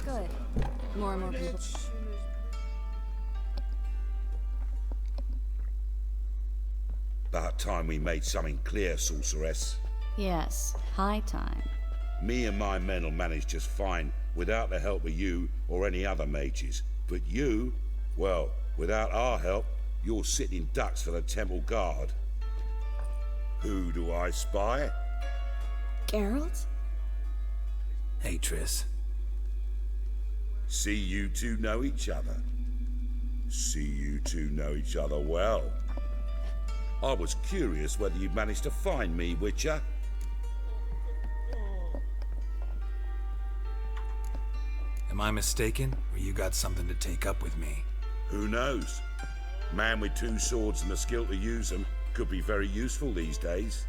Good. More and more people. About time we made something clear, sorceress. Yes, high time. Me and my men'll manage just fine without the help of you or any other mages. But you, well, without our help, you're sitting ducks for the temple guard. Who do I spy? Geralt? Hey, Triss. See you two know each other. See you two know each other well. I was curious whether you'd managed to find me, Witcher. Am I mistaken, or you got something to take up with me? Who knows? Man with two swords and the skill to use them could be very useful these days.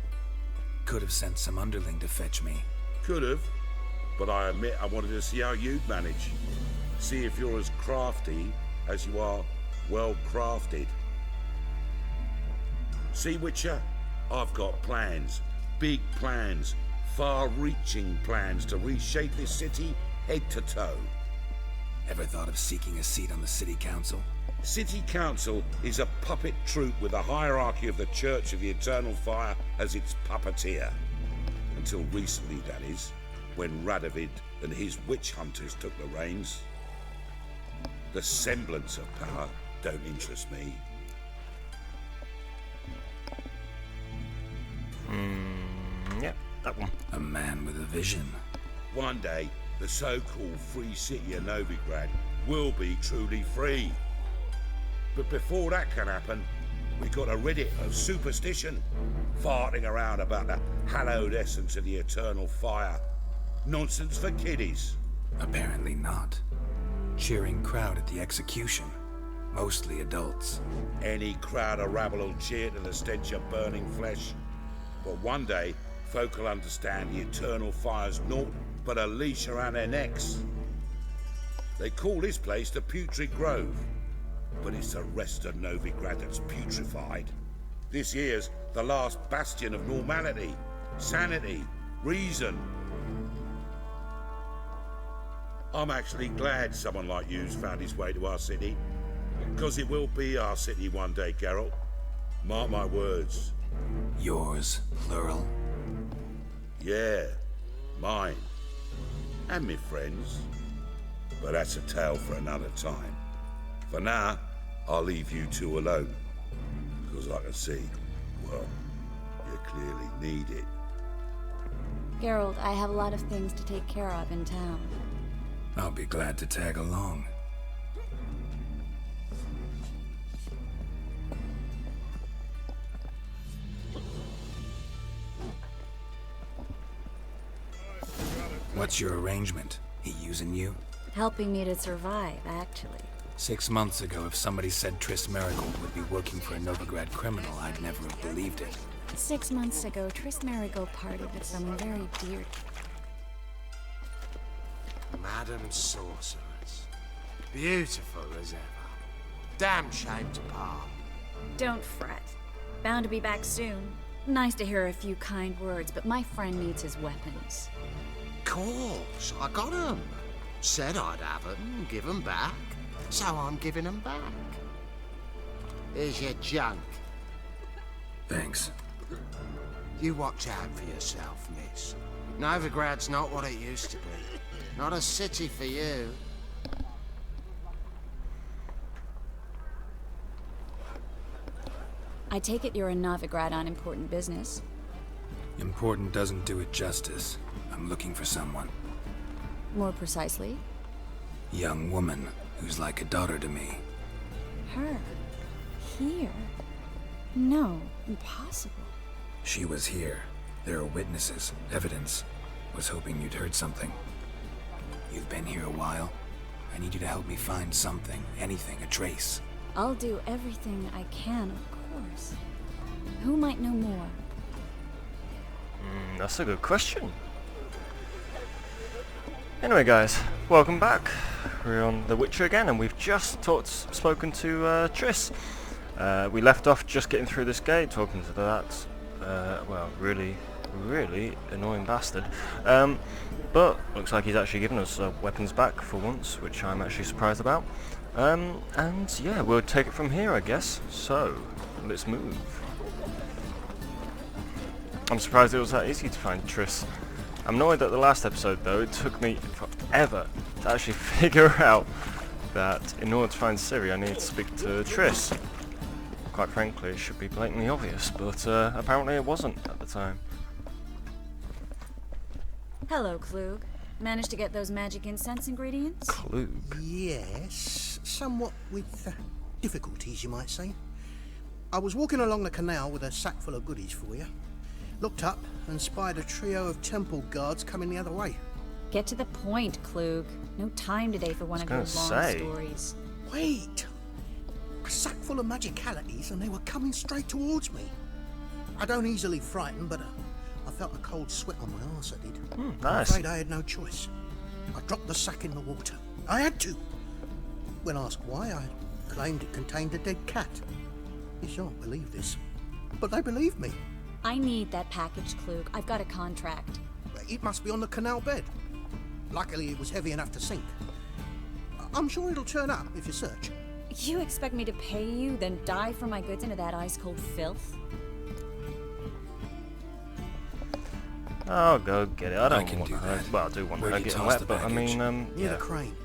Could have sent some underling to fetch me. Could have, but I admit I wanted to see how you'd manage. See if you're as crafty as you are well crafted. See, Witcher, I've got plans, big plans, far-reaching plans to reshape this city head to toe. Ever thought of seeking a seat on the city council? City Council is a puppet troupe with the hierarchy of the Church of the Eternal Fire as its puppeteer. Until recently, that is, when Radovid and his witch hunters took the reins. The semblance of power don't interest me. Yep, that one. A man with a vision. One day, the so-called free city of Novigrad will be truly free. But before that can happen, we got to rid it of superstition, farting around about the hallowed essence of the eternal fire. Nonsense for kiddies. Apparently not. Cheering crowd at the execution. Mostly adults. Any crowd of rabble will cheer to the stench of burning flesh. But one day, folk will understand the eternal fire's naught but a leash around their necks. They call this place the Putrid Grove, but it's the rest of Novigrad that's putrefied. This here's the last bastion of normality, sanity, reason. I'm actually glad someone like you's found his way to our city, because it will be our city one day, Geralt. Mark my words. Yours, plural. Yeah, mine. And me friends. But that's a tale for another time. For now, I'll leave you two alone. Because I can see, well, you clearly need it. Geralt, I have a lot of things to take care of in town. I'll be glad to tag along. What's your arrangement? He using you? Helping me to survive, actually. 6 months ago, if somebody said Triss Merigold would be working for a Novigrad criminal, I'd never have believed it. 6 months ago, Triss Merigold parted with someone very dear. Madam Sorceress. Beautiful as ever. Damn shame to part. Don't fret. Bound to be back soon. Nice to hear a few kind words, but my friend needs his weapons. Course, I got 'em. Said I'd have 'em, give 'em back. So I'm giving 'em back. Here's your junk. Thanks. You watch out for yourself, miss. Novigrad's not what it used to be. Not a city for you. I take it you're in Novigrad on important business. Important doesn't do it justice. I'm looking for someone. More precisely? Young woman who's like a daughter to me. Her? Here? No, impossible. She was here. There are witnesses, evidence. Was hoping you'd heard something. You've been here a while. I need you to help me find something, anything, a trace. I'll do everything I can, of course. Who might know more? That's a good question. Anyway, guys, welcome back. We're on The Witcher again, and we've just spoken to Triss. We left off just getting through this gate, talking to that, well, really really annoying bastard. But looks like he's actually given us weapons back for once, which I'm actually surprised about. And yeah, we'll take it from here, I guess. So, let's move. I'm surprised it was that easy to find Triss. I'm annoyed that the last episode, though, it took me forever to actually figure out that in order to find Ciri, I need to speak to Triss. Quite frankly, it should be blatantly obvious, but apparently it wasn't at the time. Hello, Klug. Managed to get those magic incense ingredients? Klug? Yes, somewhat with difficulties, you might say. I was walking along the canal with a sack full of goodies for you. Looked up and spied a trio of temple guards coming the other way. Get to the point, Klug. No time today for one of your long stories. Wait! A sack full of magicalities and they were coming straight towards me. I don't easily frighten, but I felt a cold sweat on my arse, I did. Nice. I'm afraid I had no choice. I dropped the sack in the water. I had to. When asked why, I claimed it contained a dead cat. You shan't believe this, but they believed me. I need that package, Klug. I've got a contract. It must be on the canal bed. Luckily, it was heavy enough to sink. I'm sure it'll turn up if you search. You expect me to pay you, then dive for my goods into that ice-cold filth? Oh, go get it. I don't can want do her. that. Well, I do want Where her do you getting toss wet, the but I mean, baggage? Near yeah. the crane.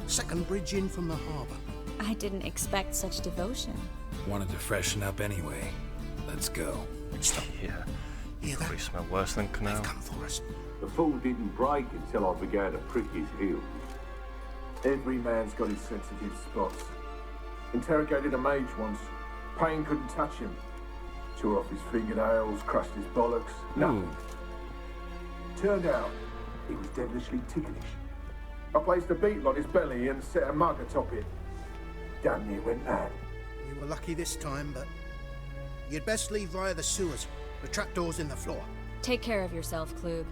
Second bridge in from the harbour. I didn't expect such devotion. Wanted to freshen up anyway. Let's go. Stop. Yeah. Hear Probably that? smell worse than They've canal. come for us. The fool didn't break until I began to prick his heels. Every man's got his sensitive spots. Interrogated a mage once. Pain couldn't touch him. Tore off his fingernails, crushed his bollocks. Nothing. Turned out, he was devilishly ticklish. I placed a beetle on his belly and set a mug atop it. Damn near went mad. You were lucky this time, but you'd best leave via the sewers. The trapdoor's in the floor. Take care of yourself, Klug.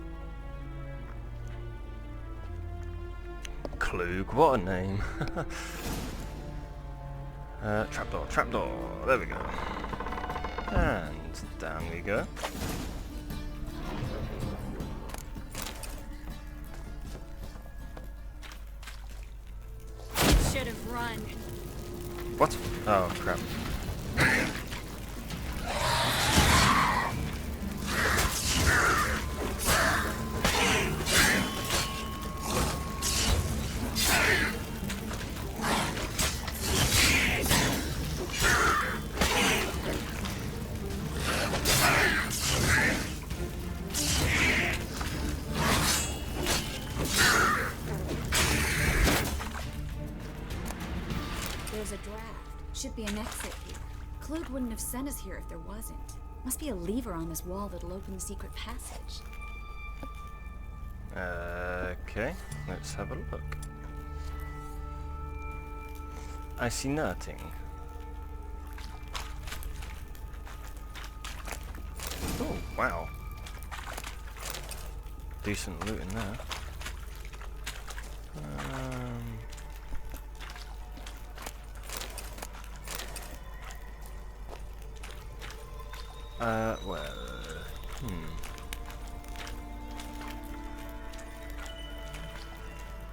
Klug, what a name. Trapdoor, trapdoor. There we go. And down we go. Should have run. What? Oh, crap. There's a draft. Should be an exit here. Klug wouldn't have sent us here if there wasn't. Must be a lever on this wall that'll open the secret passage. Okay, let's have a look. I see nothing. Oh, wow. Decent loot in there. Well,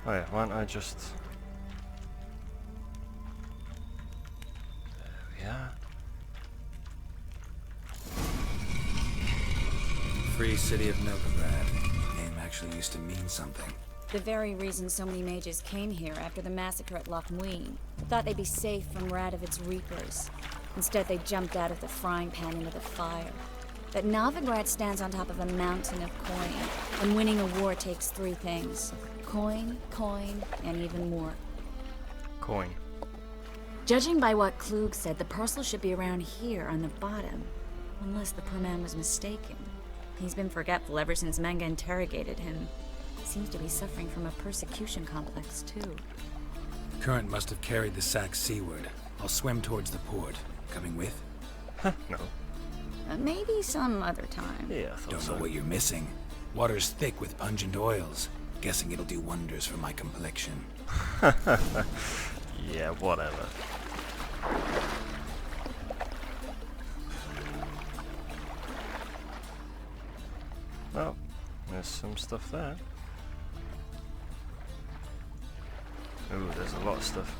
Oh yeah, why don't I just... There we are. Free city of Novigrad. Name actually used to mean something. The very reason so many mages came here after the massacre at Loch Muin. Thought they'd be safe from Radovid's reapers. Instead, they jumped out of the frying pan into the fire. But Novigrad stands on top of a mountain of coin, and winning a war takes three things. Coin, coin, and even more. Coin. Judging by what Klug said, the parcel should be around here on the bottom. Unless the poor man was mistaken. He's been forgetful ever since Manga interrogated him. Seems to be suffering from a persecution complex, too. Current must have carried the sack seaward. I'll swim towards the port. Coming with? No. Maybe some other time. Yeah, I thought Don't so. know what you're missing. Water's thick with pungent oils. Guessing it'll do wonders for my complexion. Yeah, whatever. There's some stuff there. Ooh, there's a lot of stuff.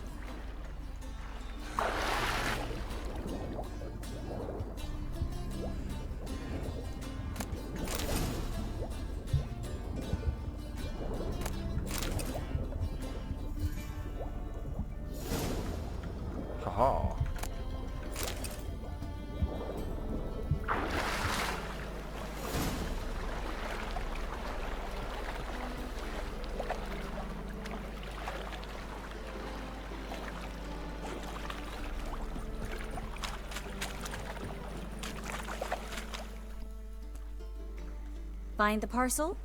Haha. Find the parcel?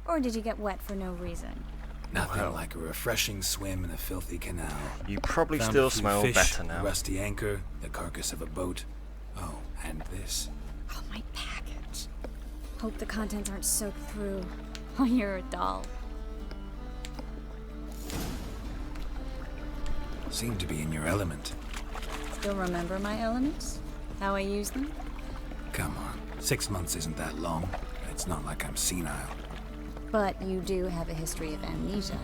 Or did you get wet for no reason? Nothing like a refreshing swim in a filthy canal. You probably Found still a few smell fish, better a now. rusty anchor, the carcass of a boat. Oh, and this. Oh, my package. Hope the contents aren't soaked through. Oh, you're a doll. Seem to be in your element. Still remember my elements? How I use them? Come on, 6 months isn't that long. It's not like I'm senile. But you do have a history of amnesia.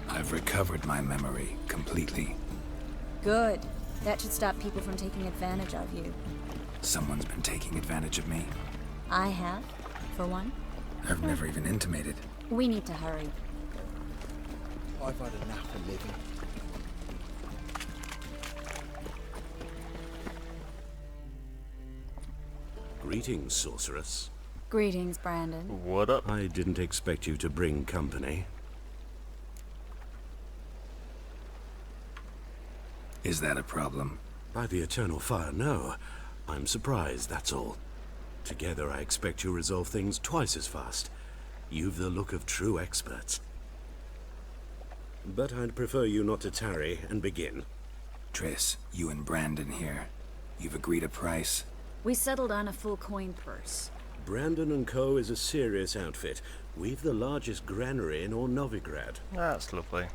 I've recovered my memory completely. Good. That should stop people from taking advantage of you. Someone's been taking advantage of me. I have, for one. I've never even intimated. We need to hurry. I've had enough of living. Greetings, sorceress. Greetings, Brandon. What up? I didn't expect you to bring company. Is that a problem? By the eternal fire, no. I'm surprised, that's all. Together, I expect you resolve things twice as fast. You've the look of true experts. But I'd prefer you not to tarry and begin. Triss, you and Brandon here. You've agreed a price? We settled on a full coin purse. Brandon & Co. is a serious outfit. We've the largest granary in all Novigrad. That's lovely.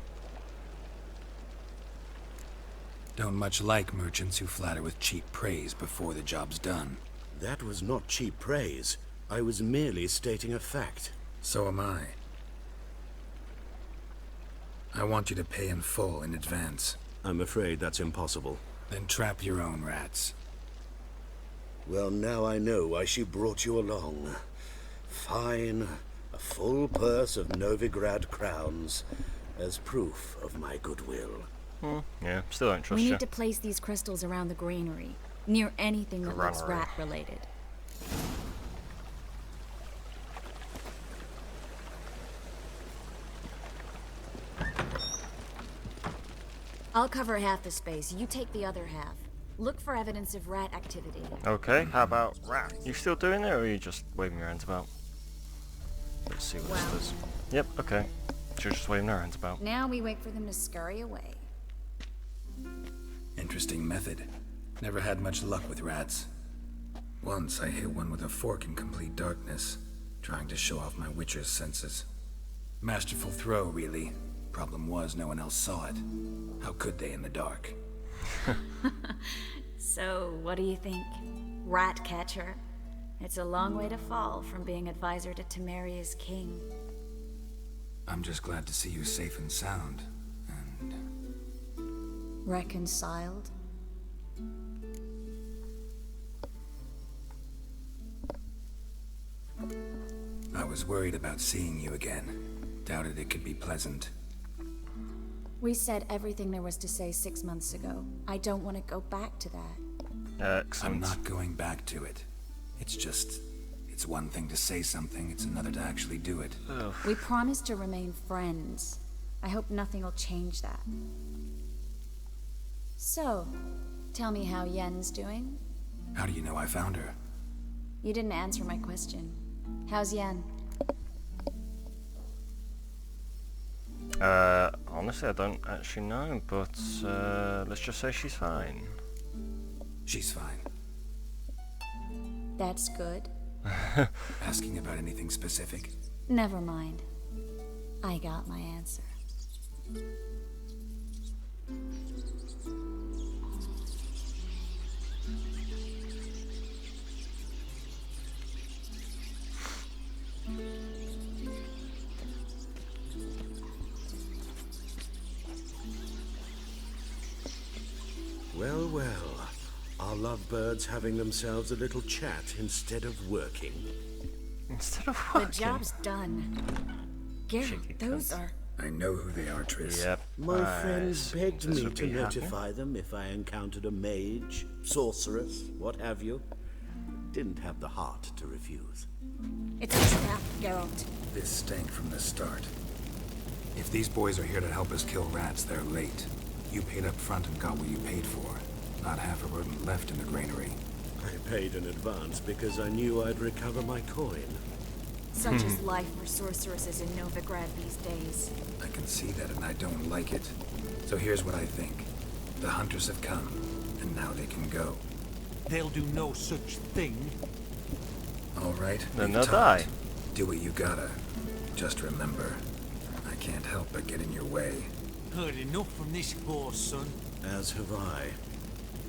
Don't much like merchants who flatter with cheap praise before the job's done. That was not cheap praise. I was merely stating a fact. So am I. I want you to pay in full in advance. I'm afraid that's impossible. Then trap your own rats. Well, now I know why she brought you along. Fine. A full purse of Novigrad crowns as proof of my goodwill. Yeah, still don't trust We you. need to place these crystals around the granary, near anything that looks Granary. rat-related. I'll cover half the space, you take the other half. Look for evidence of rat activity. Okay, how about rat? You still doing it, or are you just waving your hands about? Let's see what this does. Yep, okay. She's just waving her hands about. Now we wait for them to scurry away. Interesting method. Never had much luck with rats. Once I hit one with a fork in complete darkness, trying to show off my witcher's senses. Masterful throw, really. Problem was, no one else saw it. How could they in the dark? So, what do you think? Rat catcher? It's a long way to fall from being advisor to Temeria's king. I'm just glad to see you safe and sound. And Reconciled? I was worried about seeing you again. Doubted it could be pleasant. We said everything there was to say 6 months ago. I don't want to go back to that. Excellent. I'm not going back to it. It's one thing to say something, it's another to actually do it. We promised to remain friends. I hope nothing will change that. So, tell me how Yen's doing? How do you know I found her? You didn't answer my question. How's Yen? Honestly, I don't actually know, but let's just say she's fine. She's fine. That's good. Asking about anything specific? Never mind. I got my answer. well. Our lovebirds having themselves a little chat instead of working. Instead of The working. job's done. Geralt, those are... I know who they are, Triss. Yep. My friends begged This me would to be happening. notify them if I encountered a mage, sorceress, what have you. Didn't have the heart to refuse. It's a trap, Geralt. This stank from the start. If these boys are here to help us kill rats, they're late. You paid up front and got what you paid for. Not half a rodent left in the granary. I paid in advance because I knew I'd recover my coin. Such is life for sorceresses in Novigrad these days. I can see that and I don't like it. So here's what I think. The hunters have come, and now they can go. They'll do no such thing. All right, Then we've they'll talked. die. Do what you gotta. Just remember, I can't help but get in your way. Heard enough from this horse, son. As have I.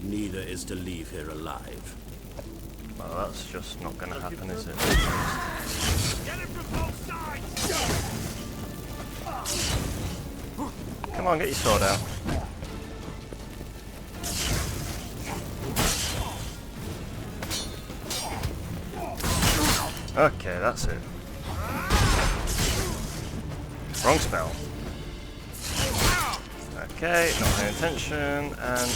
Neither is to leave here alive. Well, that's just not going to happen, is it? Get him from both sides! Come on, get your sword out. Okay, that's it. Wrong spell. Okay, not paying attention, and...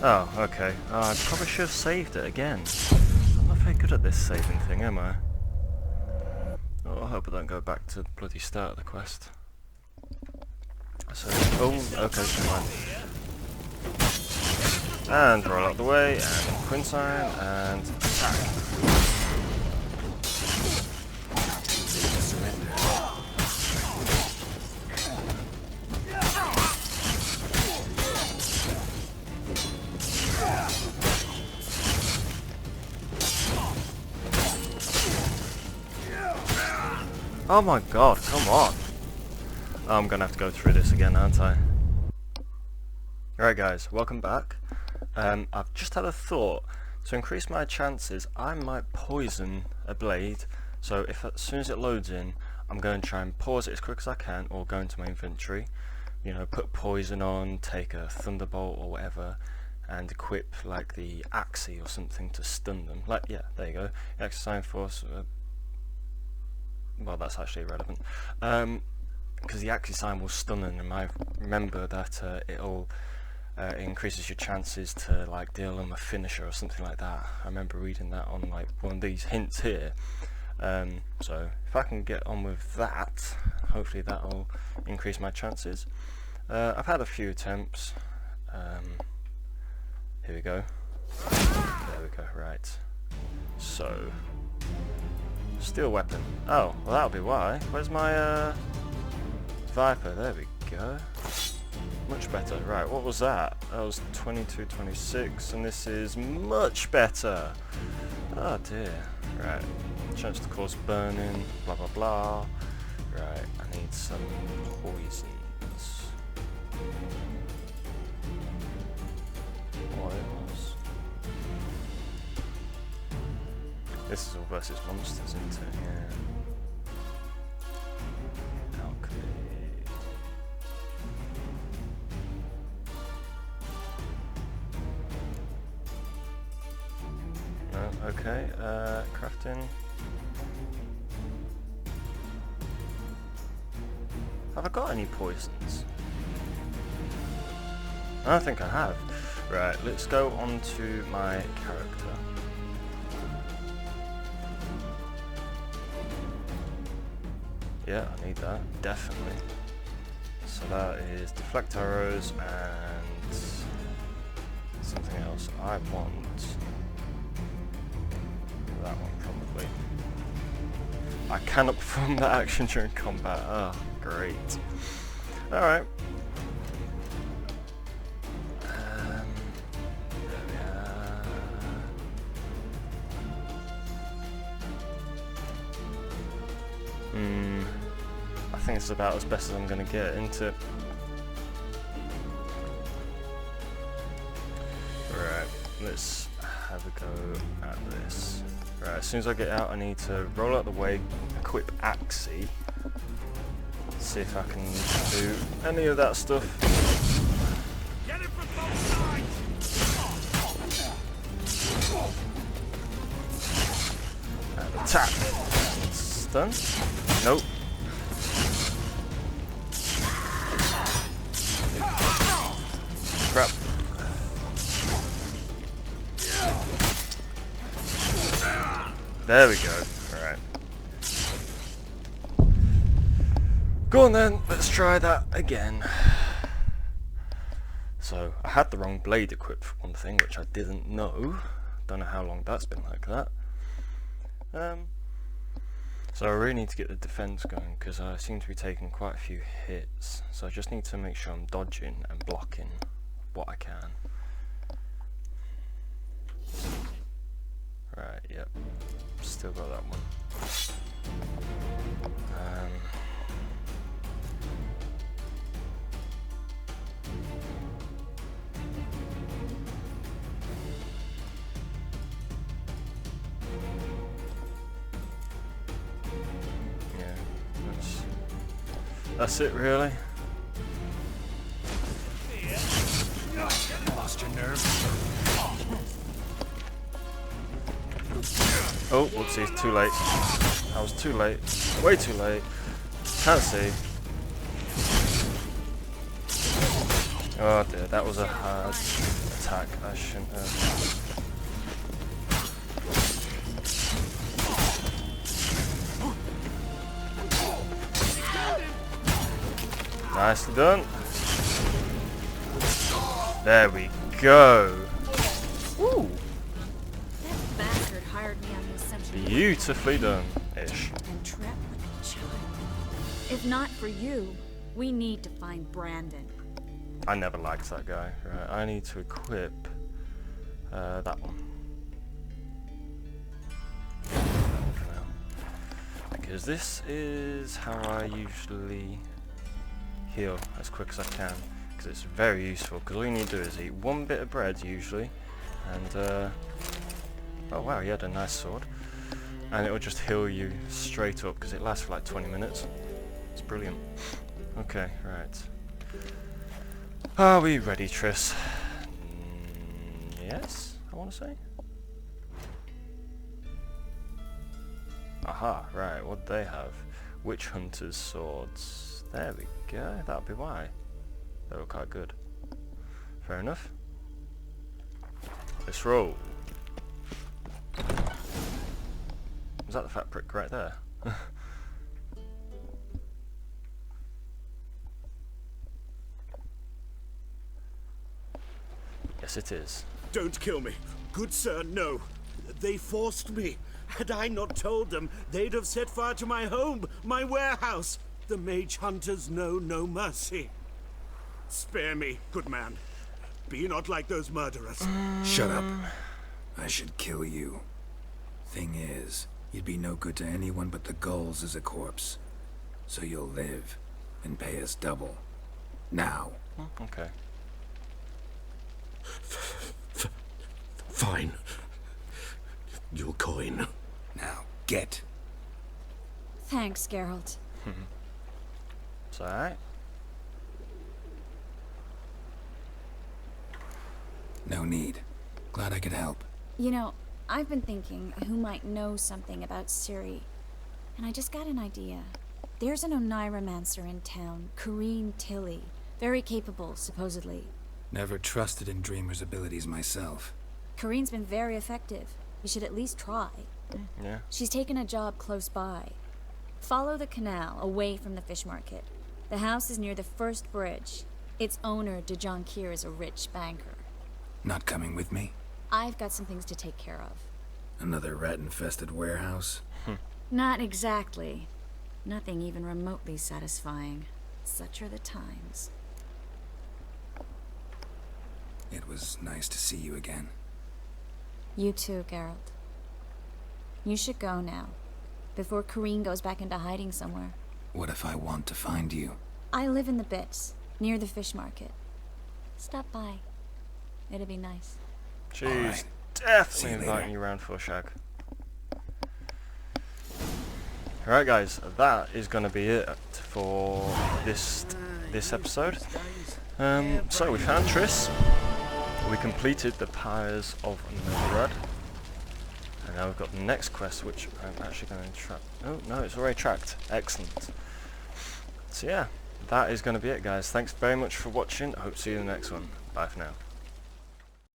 Oh, okay. I probably should have saved it again. I'm not very good at this saving thing, am I? Oh, I hope I don't go back to the bloody start of the quest. So, oh, okay, fine. And roll out the way, and Quinsign, and attack. Oh my god, come on. I'm gonna have to go through this again, aren't I? Alright guys, welcome back. I've just had a thought. To increase my chances, I might poison a blade. So if as soon as it loads in, I'm going to try and pause it as quick as I can, or go into my inventory. You know, put poison on, take a thunderbolt or whatever, and equip like the axe or something to stun them. Like, yeah, there you go. Exercise force. Well, that's actually irrelevant. Because the axe sign will stun them, and I remember that it'll it increases your chances to like deal them a finisher or something like that. I remember reading that on like one of these hints here. So if I can get on with that, hopefully that'll increase my chances. I've had a few attempts. Here we go. There we go. Right. So steel weapon. Oh, well that'll be why. Where's my Viper? There we go. Much better. Right, what was that? That was 22-26, and this is much better. Oh dear. Right. Chance to cause burning, blah blah blah. Right, I need some poisons. Oils. This is all versus monsters, isn't it? Yeah. Alchemy. No, okay, crafting. Have I got any poisons? I don't think I have. Right, let's go on to my character. Yeah, I need that, definitely. So that is deflect arrows and something else I want. That one probably. I cannot perform that action during combat. Oh, great. Alright. There we are. I think it's about as best as I'm going to get into it. Right, let's have a go at this. Right, as soon as I get out, I need to roll out the way, equip Axie, see if I can do any of that stuff. Get it from both sides! And attack! Stun? Nope. Crap. There we go. Alright. Go on then, let's try that again. So, I had the wrong blade equipped for one thing, which I didn't know. Don't know how long that's been like that. So I really need to get the defense going, because I seem to be taking quite a few hits. So I just need to make sure I'm dodging and blocking what I can. Right, yep. Still got that one. Yeah, that's it really. Lost your nerve? Oh, whoopsie, too late. I was too late. Way too late. Can't see. Oh dear, that was a hard attack. I shouldn't have. Nicely done. There we go. Woo! That bastard hired me on the assumption Beautifully done-ish. and trapped like a child. If not for you, we need to find Brandon. I never liked that guy. Right, I need to equip that one. For now. Because this is how I usually heal as quick as I can. Because it's very useful. Because all you need to do is eat one bit of bread usually. And, oh wow, he had a nice sword. And it will just heal you straight up because it lasts for like 20 minutes. It's brilliant. Okay, right. Are we ready, Triss? Yes, I want to say. Aha, right, what do they have? Witch Hunter's swords. There we go, that'll be why. They were quite good. Fair enough. Let's roll. Was that the fat prick right there? Yes, it is. Don't kill me. Good sir, no. They forced me. Had I not told them, they'd have set fire to my home, my warehouse. The mage hunters know no mercy. Spare me, good man. Be not like those murderers. Shut up. I should kill you. Thing is, you'd be no good to anyone but the gulls as a corpse. So you'll live and pay us double. Now. Okay. Fine. Your coin. Now, get. Thanks, Geralt. It's alright. No need. Glad I could help. You know, I've been thinking who might know something about Ciri, and I just got an idea. There's an Oneiromancer in town, Corrine Tilly. Very capable, supposedly. Never trusted in Dreamer's abilities myself. Corrine's been very effective. You should at least try. Yeah. She's taken a job close by. Follow the canal, away from the fish market. The house is near the first bridge. Its owner, De Jonquier, is a rich banker. Not coming with me? I've got some things to take care of. Another rat-infested warehouse? Not exactly. Nothing even remotely satisfying. Such are the times. It was nice to see you again. You too, Geralt. You should go now, before Corrine goes back into hiding somewhere. What if I want to find you? I live in the Bits, near the fish market. Stop by. It'll be nice. She's Alright. definitely inviting you round for a shag. Alright guys, that is going to be it for this episode. So we found Triss, we completed the Pyres of Novigrad, and now we've got the next quest, which I'm actually going to track. Oh no, it's already tracked. Excellent. So yeah, that is going to be it guys. Thanks very much for watching. I hope to see you in the next one. Bye for now.